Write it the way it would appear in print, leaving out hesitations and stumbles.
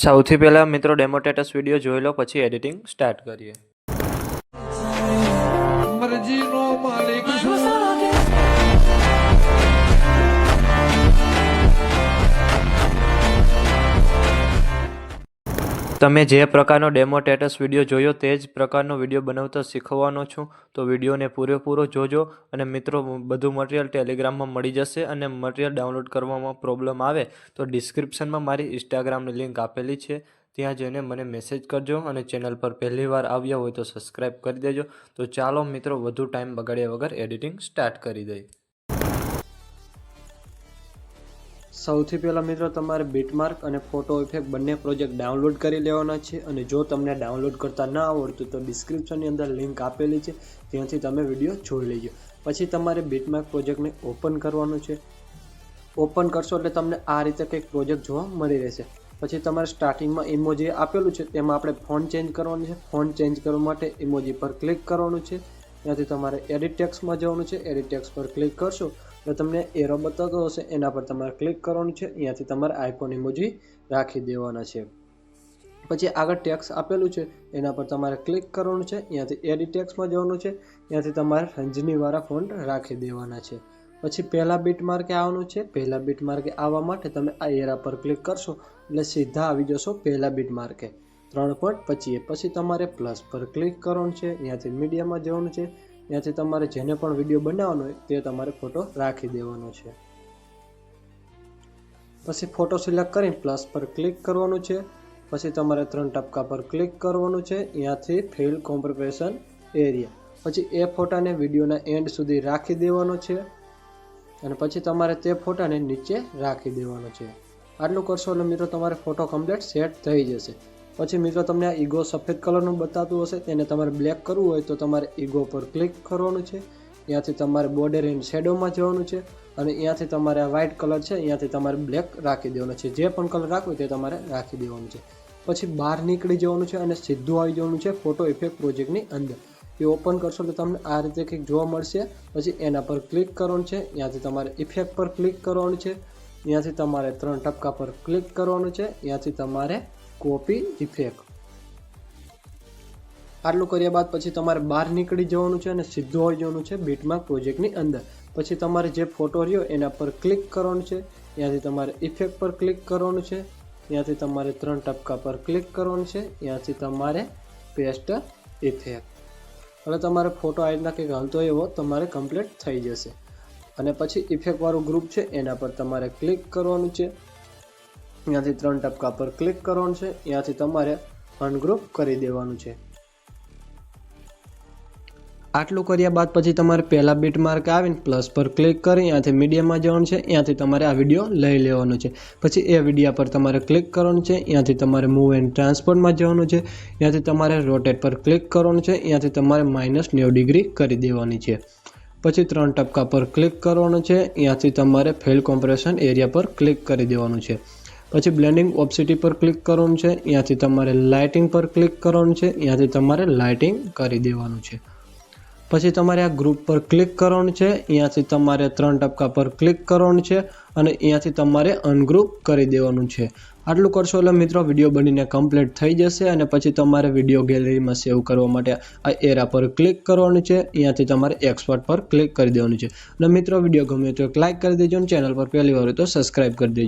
સૌથી પહેલાં મિત્રો ડેમો સ્ટેટસ વિડીયો જોઈ લો, પછી એડિટિંગ સ્ટાર્ટ કરીએ. મરજીનો માલિક છું. તમે જે પ્રકારનો ડેમો સ્ટેટસ વિડીયો જોયો તે જ પ્રકારનો વિડીયો બનાવતા શીખવાનો છું, તો વિડીયોને પૂરેપૂરો જોજો. અને મિત્રો, બધું મટીરિયલ ટેલિગ્રામમાં મળી જશે. અને મટીરિયલ ડાઉનલોડ કરવામાં પ્રોબ્લેમ આવે તો ડિસ્ક્રિપ્શનમાં મારી ઇન્સ્ટાગ્રામની લિંક આપેલી છે, ત્યાં જઈને મને મેસેજ કરજો. અને ચેનલ પર પહેલી વાર આવ્યા હોય તો સબસ્ક્રાઈબ કરી દેજો. તો ચાલો મિત્રો, વધુ ટાઈમ બગાડ્યા વગર એડિટિંગ સ્ટાર્ટ કરી દઈએ. સૌથી પહેલાં મિત્રો, તમારે બીટમાર્ક અને ફોટો ઇફેક્ટ બંને પ્રોજેક્ટ ડાઉનલોડ કરી લેવાના છે. અને જો તમને ડાઉનલોડ કરતા ના આવડતું તો ડિસ્ક્રિપ્શનની અંદર લિંક આપેલી છે, ત્યાંથી તમે વિડીયો જોઈ લેજો. પછી તમારે બીટમાર્ક પ્રોજેક્ટને ઓપન કરવાનું છે. ઓપન કરશો એટલે તમને આ રીતે કંઈક પ્રોજેક્ટ જોવા મળી રહેશે. પછી તમારે સ્ટાર્ટિંગમાં ઇમોજી આપેલું છે, તેમાં આપણે ફોન્ટ ચેન્જ કરવાનું છે. ફોન્ટ ચેન્જ કરવા માટે ઇમોજી પર ક્લિક કરવાનું છે. ત્યાંથી તમારે એડિટ ટેક્સ્ટમાં જવાનું છે. એડિટ ટેક્સ્ટ પર ક્લિક કરશો તો તમને એરો બતાવતો હશે, એના પર તમારે ક્લિક કરવાનું છે. અહીંયાથી તમારે આઇકોન ઇમોજી રાખી દેવાના છે. પછી આગળ ટેક્સ્ટ આપેલું છે, એના પર તમારે ક્લિક કરવાનું છે. અહીંયાથી એડિટ ટેક્સ્ટમાં જવાનું છે. ત્યાંથી તમારે રંજનીવાળા ફોન્ટ રાખી દેવાના છે. પછી પહેલા બીટ માર્કે આવવાનું છે. પહેલા બીટ માર્કે આવવા માટે તમે આ એરા પર ક્લિક કરશો એટલે સીધા આવી જશો પહેલા બીટ માર્કે 3.25. પછી તમારે પ્લસ પર ક્લિક કરવાનું છે. અહીંયાથી મીડિયામાં જવાનું છે. ત્યાંથી તમારે જેને પણ વિડીયો બનાવવાનો હોય તે તમારે ફોટો રાખી દેવાનો છે. પછી ફોટો સિલેક્ટ કરીને પ્લસ પર ક્લિક કરવાનું છે. પછી તમારે 3 ટપકા પર ક્લિક કરવાનું છે. અહીંયાથી ફિલ કોમ્પ્રેશન એરિયા. પછી એ ફોટાને વિડીયોના એન્ડ સુધી રાખી દેવાનો છે. અને પછી તમારે તે ફોટાને નીચે રાખી દેવાનો છે. આટલું કરશો એટલે મિત્રો તમારે ફોટો કમ્પ્લીટ સેટ થઈ જશે. પછી મિત્રો, તમને આ ઈગો સફેદ કલરનું બતાવતું હશે, તેને તમારે બ્લેક કરવું હોય તો તમારે ઈગો પર ક્લિક કરવાનું છે. ત્યાંથી તમારે બોર્ડર એન્ડ શેડોમાં જવાનું છે. અને ત્યાંથી તમારે આ વ્હાઇટ કલર છે, ત્યાંથી તમારે બ્લેક રાખી દેવાનો છે. જે પણ કલર રાખવો તે તમારે રાખી દેવાનું છે. પછી બહાર નીકળી જવાનું છે અને સીધું આવી જવાનું છે ફોટો ઇફેક્ટ પ્રોજેક્ટની અંદર. એ ઓપન કરશો તો તમને આ રીતે કંઈક જોવા મળશે. પછી એના પર ક્લિક કરવાનું છે. ત્યાંથી તમારે ઇફેક્ટ પર ક્લિક કરવાનું છે. ત્યાંથી તમારે 3 ટપકા પર ક્લિક કરવાનું છે. ત્યાંથી તમારે કોપી ઇફેક્ટ. આટલું કર્યા બાદ પછી તમારે બહાર નીકળી જવાનું છે અને સીધું આવી જવાનું છે બીટમાર્ક પ્રોજેક્ટની અંદર. પછી તમારે જે ફોટો રહ્યો એના પર ક્લિક કરવાનું છે. ત્યાંથી તમારે ઇફેક્ટ પર ક્લિક કરવાનું છે. ત્યાંથી તમારે 3 ટપકા પર ક્લિક કરવાનું છે. ત્યાંથી તમારે પેસ્ટ ઇફેક્ટ. એટલે તમારે ફોટો આ રીતના કંઈક હાલતો એવો તમારે કમ્પ્લીટ થઈ જશે. અને પછી ઇફેક્ટવાળું ગ્રુપ છે એના પર તમારે ક્લિક કરવાનું છે. ત્યાંથી 3 ટપકા પર ક્લિક કરવાનું છે. ત્યાંથી તમારે અનગ્રુપ કરી દેવાનું છે. આટલું કર્યા બાદ પછી તમારે પહેલા બીટ માર્ક આવીને પ્લસ પર ક્લિક કરી ત્યાંથી મીડિયામાં જવાનું છે. ત્યાંથી તમારે આ વિડીયો લઈ લેવાનો છે. પછી એ વિડીયા પર તમારે ક્લિક કરવાનું છે. ત્યાંથી તમારે મૂવ એન્ડ ટ્રાન્સફોર્ટમાં જવાનું છે. ત્યાંથી તમારે રોટેટ પર ક્લિક કરવાનું છે. ત્યાંથી તમારે -90 ડિગ્રી કરી દેવાની છે. પછી 3 ટપકા પર ક્લિક કરવાનું છે. ત્યાંથી તમારે ફિલ કોમ્પ્રેશન એરિયા પર ક્લિક કરી દેવાનું છે. પછી બ્લેન્ડિંગ ઓપ્સિટી પર ક્લિક કરવાનું છે. ત્યાંથી તમારે લાઇટિંગ પર ક્લિક કરવાનું છે. ત્યાંથી તમારે લાઇટિંગ કરી દેવાનું છે. પછી તમારે આ ગ્રુપ પર ક્લિક કરવાનું છે. ત્યાંથી તમારે 3 ટપકા પર ક્લિક કરવાનું છે. અને ત્યાંથી તમારે અનગ્રુપ કરી દેવાનું છે. આટલું કરશો એટલે મિત્રો વિડીયો બનીને કમ્પ્લીટ થઈ જશે. અને પછી તમારે વિડીયો ગેલેરીમાં સેવ કરવા માટે આ એરા પર ક્લિક કરવાનું છે. ત્યાંથી તમારે એક્સપોર્ટ પર ક્લિક કરી દેવાનું છે. અને મિત્રો, વિડીયો ગમે તો એક લાઇક કરી દેજો. અને ચેનલ પર પહેલી વાર હોય તો સબસ્ક્રાઈબ કરી દેજો.